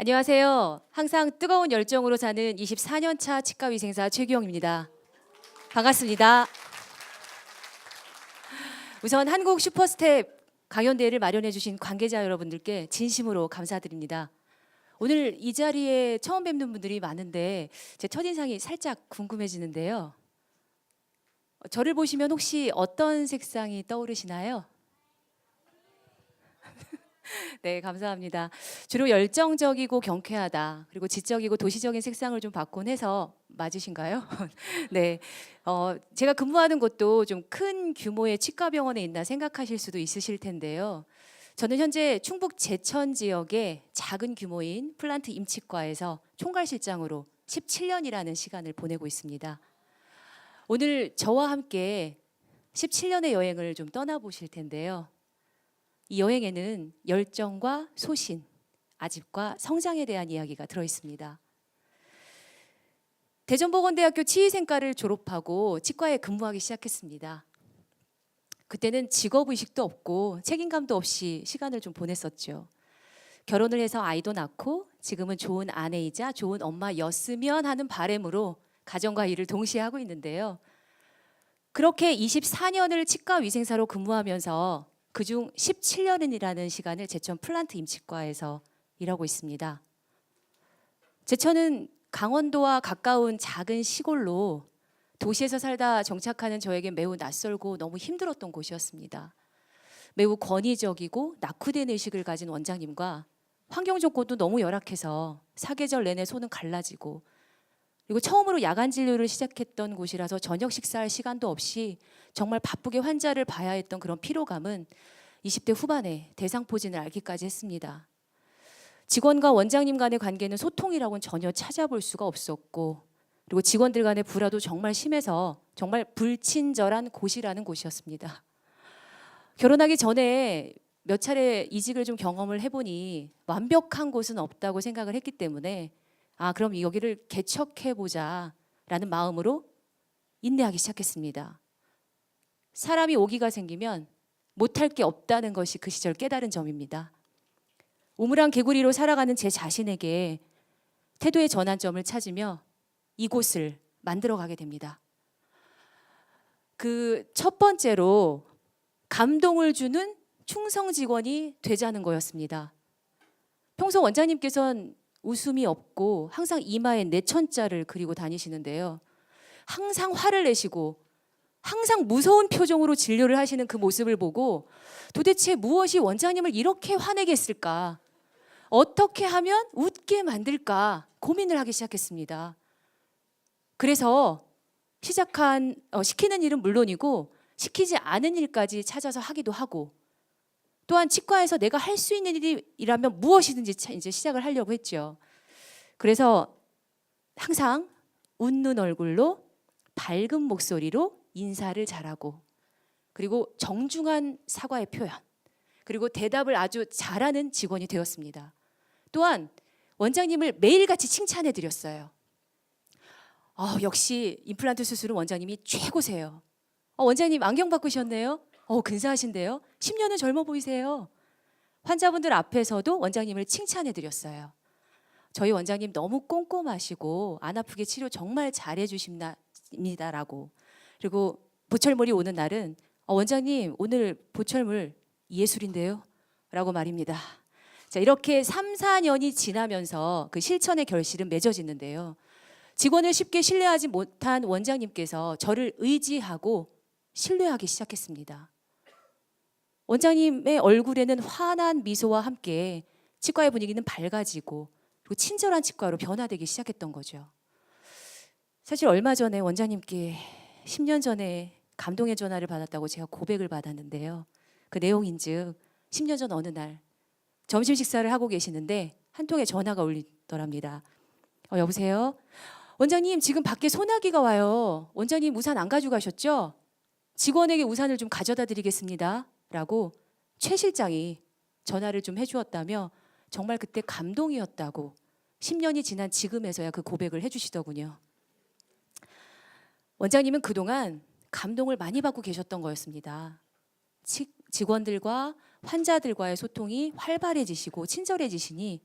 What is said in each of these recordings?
안녕하세요. 항상 뜨거운 열정으로 사는 24년 차 치과위생사 최규영입니다. 반갑습니다. 우선 한국 슈퍼스텝 강연대회를 마련해 주신 관계자 여러분들께 진심으로 감사드립니다. 오늘 이 자리에 처음 뵙는 분들이 많은데 제 첫인상이 살짝 궁금해지는데요. 저를 보시면 혹시 어떤 색상이 떠오르시나요? 네, 감사합니다. 주로 열정적이고 경쾌하다, 그리고 지적이고 도시적인 색상을 좀 받곤 해서 맞으신가요? 네, 제가 근무하는 곳도 좀 큰 규모의 치과병원에 있나 생각하실 수도 있으실 텐데요. 저는 현재 충북 제천 지역의 작은 규모인 플란트 임치과에서 총괄실장으로 17년이라는 시간을 보내고 있습니다. 오늘 저와 함께 17년의 여행을 좀 떠나보실 텐데요. 이 여행에는 열정과 소신, 아집과 성장에 대한 이야기가 들어 있습니다. 대전보건대학교 치의생과를 졸업하고 치과에 근무하기 시작했습니다. 그때는 직업의식도 없고 책임감도 없이 시간을 좀 보냈었죠. 결혼을 해서 아이도 낳고 지금은 좋은 아내이자 좋은 엄마였으면 하는 바람으로 가정과 일을 동시에 하고 있는데요. 그렇게 24년을 치과위생사로 근무하면서 그중 17년이라는 시간을 제천 플란트 임치과에서 일하고 있습니다. 제천은 강원도와 가까운 작은 시골로 도시에서 살다 정착하는 저에게 매우 낯설고 너무 힘들었던 곳이었습니다. 매우 권위적이고 낙후된 의식을 가진 원장님과 환경 조건도 너무 열악해서 사계절 내내 손은 갈라지고, 그리고 처음으로 야간 진료를 시작했던 곳이라서 저녁 식사할 시간도 없이 정말 바쁘게 환자를 봐야 했던 그런 피로감은 20대 후반에 대상포진을 앓기까지 했습니다. 직원과 원장님 간의 관계는 소통이라고는 전혀 찾아볼 수가 없었고, 그리고 직원들 간의 불화도 정말 심해서 정말 불친절한 곳이라는 곳이었습니다. 결혼하기 전에 몇 차례 이직을 좀 경험을 해보니 완벽한 곳은 없다고 생각을 했기 때문에 그럼 여기를 개척해보자 라는 마음으로 인내하기 시작했습니다. 사람이 오기가 생기면 못할 게 없다는 것이 그 시절 깨달은 점입니다. 우물안 개구리로 살아가는 제 자신에게 태도의 전환점을 찾으며 이곳을 만들어가게 됩니다. 그 첫 번째로 감동을 주는 충성 직원이 되자는 거였습니다. 평소 원장님께서는 웃음이 없고 항상 이마에 내천자를 그리고 다니시는데요. 항상 화를 내시고 항상 무서운 표정으로 진료를 하시는 그 모습을 보고 도대체 무엇이 원장님을 이렇게 화내게 했을까? 어떻게 하면 웃게 만들까 고민을 하기 시작했습니다. 그래서 시키는 일은 물론이고 시키지 않은 일까지 찾아서 하기도 하고, 또한 치과에서 내가 할 수 있는 일이라면 무엇이든지 이제 시작을 하려고 했죠. 그래서 항상 웃는 얼굴로 밝은 목소리로 인사를 잘하고, 그리고 정중한 사과의 표현, 그리고 대답을 아주 잘하는 직원이 되었습니다. 또한 원장님을 매일같이 칭찬해 드렸어요. 역시 임플란트 수술은 원장님이 최고세요. 원장님 안경 바꾸셨네요. 근사하신데요. 10년은 젊어 보이세요. 환자분들 앞에서도 원장님을 칭찬해 드렸어요. 저희 원장님 너무 꼼꼼하시고 안 아프게 치료 정말 잘해 주십니다라고. 그리고 보철물이 오는 날은 원장님 오늘 보철물 예술인데요 라고 말입니다. 자, 이렇게 3, 4년이 지나면서 그 실천의 결실은 맺어지는데요. 직원을 쉽게 신뢰하지 못한 원장님께서 저를 의지하고 신뢰하기 시작했습니다. 원장님의 얼굴에는 환한 미소와 함께 치과의 분위기는 밝아지고, 그리고 친절한 치과로 변화되기 시작했던 거죠. 사실 얼마 전에 원장님께 10년 전에 감동의 전화를 받았다고 제가 고백을 받았는데요. 그 내용인즉 10년 전 어느 날 점심 식사를 하고 계시는데 한 통의 전화가 울리더랍니다. 여보세요? 원장님 지금 밖에 소나기가 와요. 원장님 우산 안 가져가셨죠? 직원에게 우산을 좀 가져다 드리겠습니다 라고 최 실장이 전화를 좀 해주었다며 정말 그때 감동이었다고 10년이 지난 지금에서야 그 고백을 해주시더군요. 원장님은 그동안 감동을 많이 받고 계셨던 거였습니다. 직원들과 환자들과의 소통이 활발해지시고 친절해지시니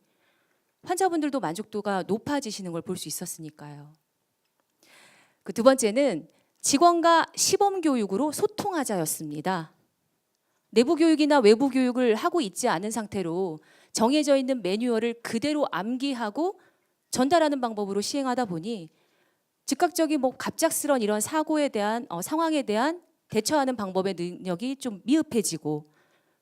환자분들도 만족도가 높아지시는 걸 볼 수 있었으니까요. 그 두 번째는 직원과 시범 교육으로 소통하자였습니다. 내부 교육이나 외부 교육을 하고 있지 않은 상태로 정해져 있는 매뉴얼을 그대로 암기하고 전달하는 방법으로 시행하다 보니 즉각적인 갑작스런 이런 사고에 대한 상황에 대한 대처하는 방법의 능력이 좀 미흡해지고,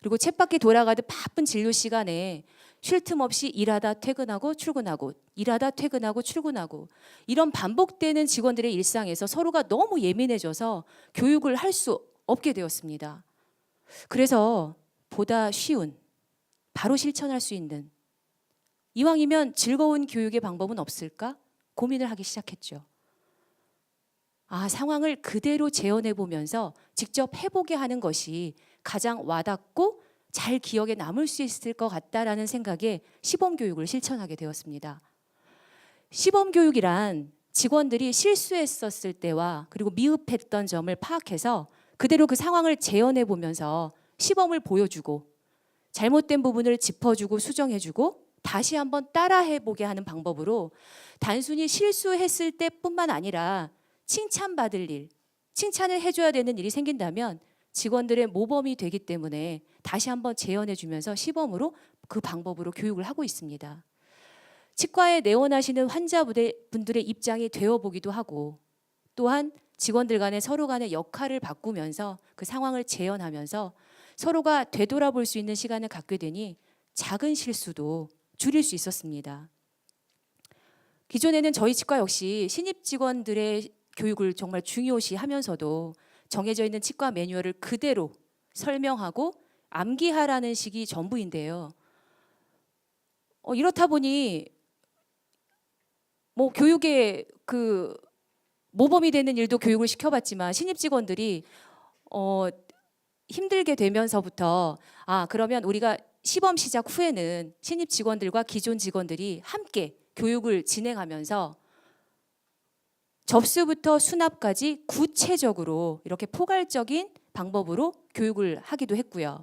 그리고 쳇바퀴 돌아가듯 바쁜 진료 시간에 쉴 틈 없이 일하다 퇴근하고 출근하고 일하다 퇴근하고 출근하고 이런 반복되는 직원들의 일상에서 서로가 너무 예민해져서 교육을 할 수 없게 되었습니다. 그래서 보다 쉬운, 바로 실천할 수 있는, 이왕이면 즐거운 교육의 방법은 없을까 고민을 하기 시작했죠. 상황을 그대로 재현해 보면서 직접 해보게 하는 것이 가장 와닿고 잘 기억에 남을 수 있을 것 같다라는 생각에 시범교육을 실천하게 되었습니다. 시범교육이란 직원들이 실수했었을 때와 그리고 미흡했던 점을 파악해서 그대로 그 상황을 재현해 보면서 시범을 보여주고 잘못된 부분을 짚어주고 수정해주고 다시 한번 따라해보게 하는 방법으로 단순히 실수했을 때뿐만 아니라 칭찬받을 일, 칭찬을 해줘야 되는 일이 생긴다면 직원들의 모범이 되기 때문에 다시 한번 재현해주면서 시범으로 그 방법으로 교육을 하고 있습니다. 치과에 내원하시는 환자분들의 입장이 되어보기도 하고, 또한 직원들 간에 서로 간의 역할을 바꾸면서 그 상황을 재현하면서 서로가 되돌아볼 수 있는 시간을 갖게 되니 작은 실수도 줄일 수 있었습니다. 기존에는 저희 치과 역시 신입 직원들의 교육을 정말 중요시 하면서도 정해져 있는 치과 매뉴얼을 그대로 설명하고 암기하라는 식이 전부인데요. 이렇다 보니 교육에 모범이 되는 일도 교육을 시켜봤지만 신입 직원들이 힘들게 되면서부터 그러면 우리가 시범 시작 후에는 신입 직원들과 기존 직원들이 함께 교육을 진행하면서 접수부터 수납까지 구체적으로 이렇게 포괄적인 방법으로 교육을 하기도 했고요.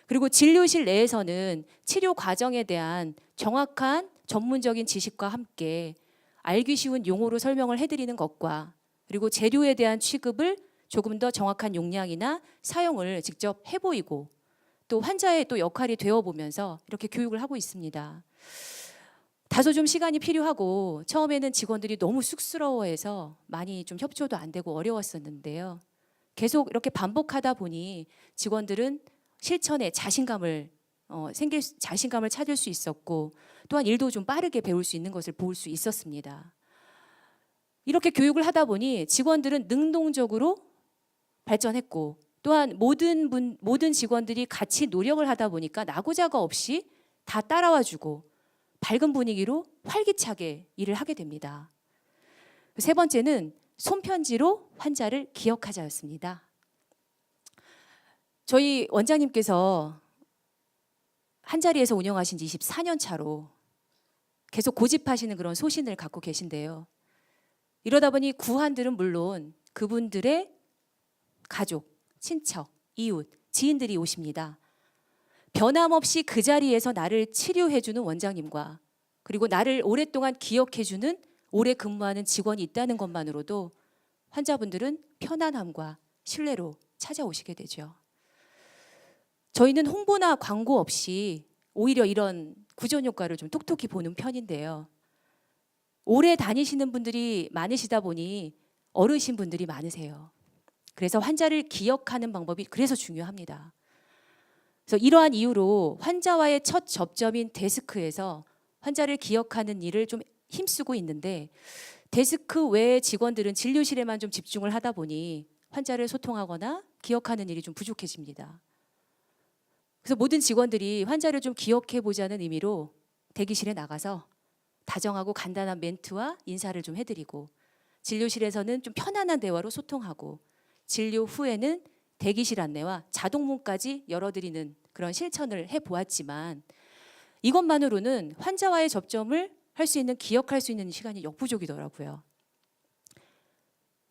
그리고 진료실 내에서는 치료 과정에 대한 정확한 전문적인 지식과 함께 알기 쉬운 용어로 설명을 해드리는 것과, 그리고 재료에 대한 취급을 조금 더 정확한 용량이나 사용을 직접 해보이고, 또 환자의 또 역할이 되어보면서 이렇게 교육을 하고 있습니다. 다소 좀 시간이 필요하고 처음에는 직원들이 너무 쑥스러워해서 많이 좀 협조도 안 되고 어려웠었는데요. 계속 이렇게 반복하다 보니 직원들은 실천에 자신감을 찾을 수 있었고, 또한 일도 좀 빠르게 배울 수 있는 것을 볼 수 있었습니다. 이렇게 교육을 하다 보니 직원들은 능동적으로 발전했고, 또한 모든 직원들이 같이 노력을 하다 보니까 나고자가 없이 다 따라와주고 밝은 분위기로 활기차게 일을 하게 됩니다. 세 번째는 손편지로 환자를 기억하자였습니다. 저희 원장님께서 한자리에서 운영하신 지 24년 차로 계속 고집하시는 그런 소신을 갖고 계신데요. 이러다 보니 구환들은 물론 그분들의 가족, 친척, 이웃, 지인들이 오십니다. 변함없이 그 자리에서 나를 치료해주는 원장님과, 그리고 나를 오랫동안 기억해주는 오래 근무하는 직원이 있다는 것만으로도 환자분들은 편안함과 신뢰로 찾아오시게 되죠. 저희는 홍보나 광고 없이 오히려 이런 구전 효과를 좀 톡톡히 보는 편인데요. 오래 다니시는 분들이 많으시다 보니 어르신 분들이 많으세요. 그래서 환자를 기억하는 방법이 그래서 중요합니다. 그래서 이러한 이유로 환자와의 첫 접점인 데스크에서 환자를 기억하는 일을 좀 힘쓰고 있는데, 데스크 외의 직원들은 진료실에만 좀 집중을 하다 보니 환자를 소통하거나 기억하는 일이 좀 부족해집니다. 그래서 모든 직원들이 환자를 좀 기억해 보자는 의미로 대기실에 나가서 다정하고 간단한 멘트와 인사를 좀 해드리고, 진료실에서는 좀 편안한 대화로 소통하고, 진료 후에는 대기실 안내와 자동문까지 열어드리는 그런 실천을 해보았지만, 이것만으로는 환자와의 접점을 할 수 있는, 기억할 수 있는 시간이 역부족이더라고요.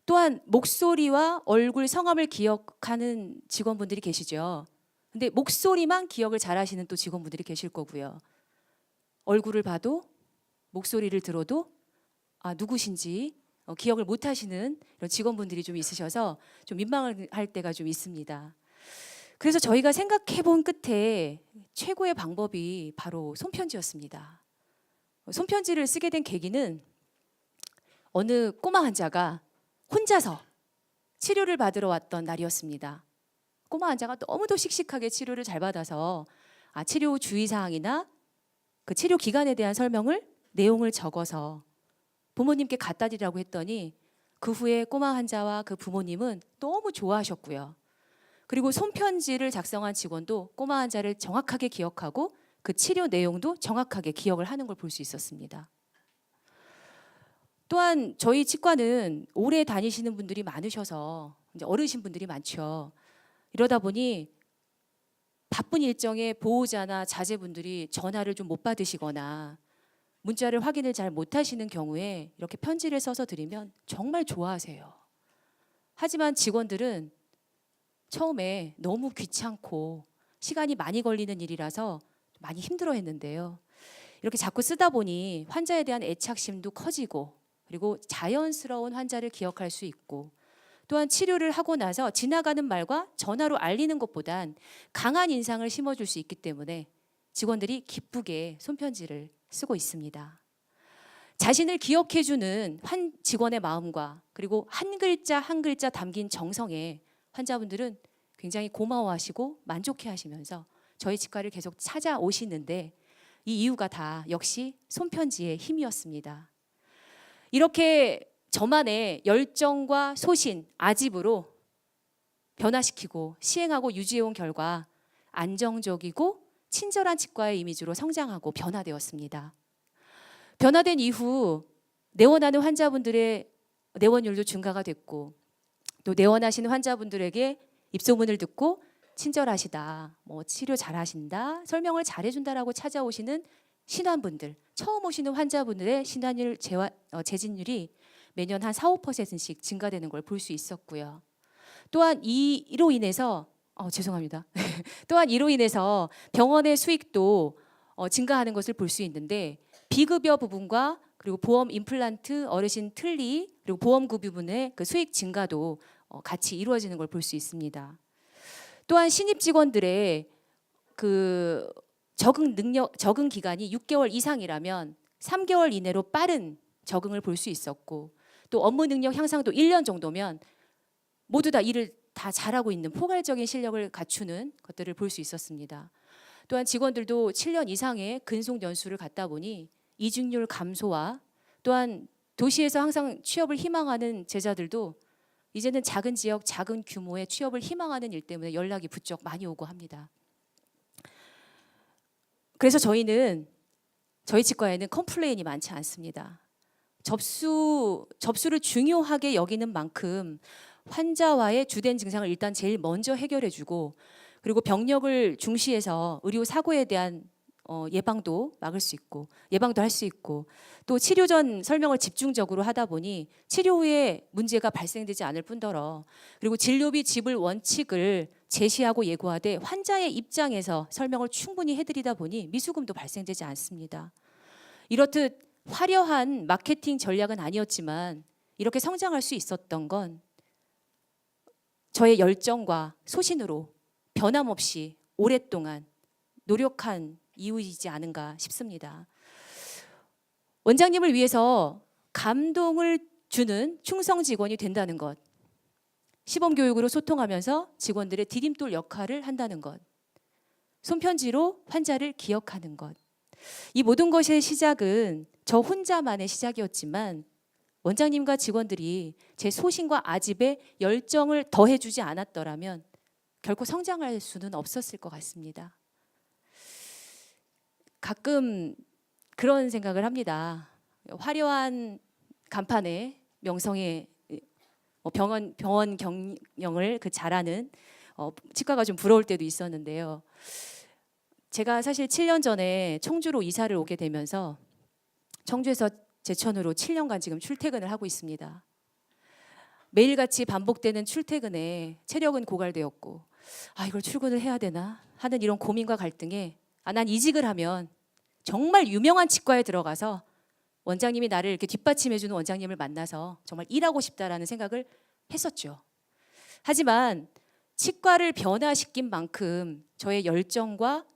또한 목소리와 얼굴, 성함을 기억하는 직원분들이 계시죠. 근데 목소리만 기억을 잘 하시는 또 직원분들이 계실 거고요. 얼굴을 봐도 목소리를 들어도 누구신지 기억을 못 하시는 이런 직원분들이 좀 있으셔서 좀 민망할 때가 좀 있습니다. 그래서 저희가 생각해 본 끝에 최고의 방법이 바로 손편지였습니다. 손편지를 쓰게 된 계기는 어느 꼬마 환자가 혼자서 치료를 받으러 왔던 날이었습니다. 꼬마 환자가 너무도 씩씩하게 치료를 잘 받아서 치료 주의사항이나 그 치료 기간에 대한 내용을 적어서 부모님께 갖다 드리라고 했더니 그 후에 꼬마 환자와 그 부모님은 너무 좋아하셨고요. 그리고 손편지를 작성한 직원도 꼬마 환자를 정확하게 기억하고 그 치료 내용도 정확하게 기억을 하는 걸 볼 수 있었습니다. 또한 저희 치과는 오래 다니시는 분들이 많으셔서 이제 어르신 분들이 많죠. 이러다 보니 바쁜 일정에 보호자나 자제분들이 전화를 좀 못 받으시거나 문자를 확인을 잘 못하시는 경우에 이렇게 편지를 써서 드리면 정말 좋아하세요. 하지만 직원들은 처음에 너무 귀찮고 시간이 많이 걸리는 일이라서 많이 힘들어했는데요. 이렇게 자꾸 쓰다 보니 환자에 대한 애착심도 커지고 그리고 자연스러운 환자를 기억할 수 있고 또한 치료를 하고 나서 지나가는 말과 전화로 알리는 것보단 강한 인상을 심어줄 수 있기 때문에 직원들이 기쁘게 손편지를 쓰고 있습니다. 자신을 기억해주는 직원의 마음과 그리고 한 글자 한 글자 담긴 정성에 환자분들은 굉장히 고마워하시고 만족해하시면서 저희 치과를 계속 찾아오시는데 이 이유가 다 역시 손편지의 힘이었습니다. 이렇게 저만의 열정과 소신, 아집으로 변화시키고 시행하고 유지해온 결과 안정적이고 친절한 치과의 이미지로 성장하고 변화되었습니다. 변화된 이후 내원하는 환자분들의 내원율도 증가가 됐고 또 내원하시는 환자분들에게 입소문을 듣고 친절하시다, 치료 잘하신다, 설명을 잘해준다라고 찾아오시는 신환분들, 처음 오시는 환자분들의 신환율 재진율이 매년 한 4~5%씩 증가되는 걸 볼 수 있었고요. 또한 이로 인해서 또한 이로 인해서 병원의 수익도 증가하는 것을 볼 수 있는데 비급여 부분과 그리고 보험 임플란트, 어르신 틀니 그리고 보험급여 부분의 그 수익 증가도 같이 이루어지는 걸 볼 수 있습니다. 또한 신입 직원들의 그 적응 기간이 6개월 이상이라면 3개월 이내로 빠른 적응을 볼 수 있었고 또 업무 능력 향상도 1년 정도면 모두 다 일을 다 잘하고 있는 포괄적인 실력을 갖추는 것들을 볼 수 있었습니다. 또한 직원들도 7년 이상의 근속 연수를 갖다 보니 이직률 감소와 또한 도시에서 항상 취업을 희망하는 제자들도 이제는 작은 지역, 작은 규모의 취업을 희망하는 일 때문에 연락이 부쩍 많이 오고 합니다. 그래서 저희 치과에는 컴플레인이 많지 않습니다. 접수를 중요하게 여기는 만큼 환자와의 주된 증상을 일단 제일 먼저 해결해주고 그리고 병력을 중시해서 의료 사고에 대한 예방도 할 수 있고 또 치료 전 설명을 집중적으로 하다 보니 치료 후에 문제가 발생되지 않을 뿐더러 그리고 진료비 지불 원칙을 제시하고 예고하되 환자의 입장에서 설명을 충분히 해드리다 보니 미수금도 발생되지 않습니다. 이렇듯 화려한 마케팅 전략은 아니었지만 이렇게 성장할 수 있었던 건 저의 열정과 소신으로 변함없이 오랫동안 노력한 이유이지 않은가 싶습니다. 원장님을 위해서 감동을 주는 충성 직원이 된다는 것, 시범 교육으로 소통하면서 직원들의 디딤돌 역할을 한다는 것, 손편지로 환자를 기억하는 것, 이 모든 것의 시작은 저 혼자만의 시작이었지만 원장님과 직원들이 제 소신과 아집에 열정을 더해주지 않았더라면 결코 성장할 수는 없었을 것 같습니다. 가끔 그런 생각을 합니다. 화려한 간판에 명성의 병원 경영을 잘하는 치과가 좀 부러울 때도 있었는데요. 제가 사실 7년 전에 청주로 이사를 오게 되면서 청주에서 제천으로 7년간 지금 출퇴근을 하고 있습니다. 매일같이 반복되는 출퇴근에 체력은 고갈되었고 이걸 출근을 해야 되나 하는 이런 고민과 갈등에 난 이직을 하면 정말 유명한 치과에 들어가서 원장님이 나를 이렇게 뒷받침해주는 원장님을 만나서 정말 일하고 싶다라는 생각을 했었죠. 하지만 치과를 변화시킨 만큼 저의 열정과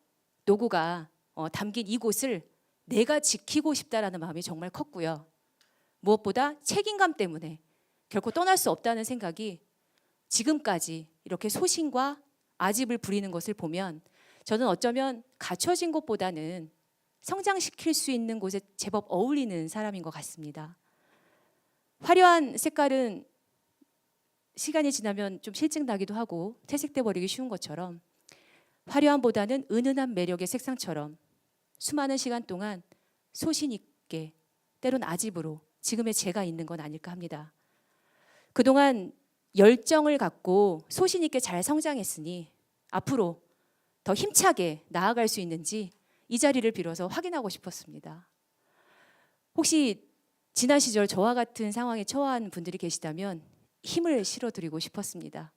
노고가 담긴 이곳을 내가 지키고 싶다라는 마음이 정말 컸고요. 무엇보다 책임감 때문에 결코 떠날 수 없다는 생각이 지금까지 이렇게 소신과 아집을 부리는 것을 보면 저는 어쩌면 갖춰진 것보다는 성장시킬 수 있는 곳에 제법 어울리는 사람인 것 같습니다. 화려한 색깔은 시간이 지나면 좀 실증 나기도 하고 퇴색돼 버리기 쉬운 것처럼 화려함보다는 은은한 매력의 색상처럼 수많은 시간 동안 소신 있게 때론 아집으로 지금의 제가 있는 건 아닐까 합니다. 그동안 열정을 갖고 소신 있게 잘 성장했으니 앞으로 더 힘차게 나아갈 수 있는지 이 자리를 빌어서 확인하고 싶었습니다. 혹시 지난 시절 저와 같은 상황에 처한 분들이 계시다면 힘을 실어드리고 싶었습니다.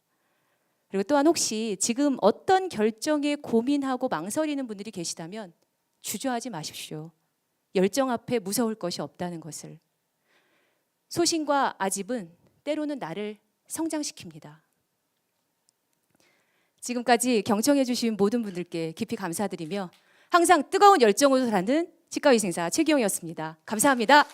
그리고 또한 혹시 지금 어떤 결정에 고민하고 망설이는 분들이 계시다면 주저하지 마십시오. 열정 앞에 무서울 것이 없다는 것을. 소신과 아집은 때로는 나를 성장시킵니다. 지금까지 경청해 주신 모든 분들께 깊이 감사드리며 항상 뜨거운 열정으로 사는 치과의생사 최기영이었습니다. 감사합니다.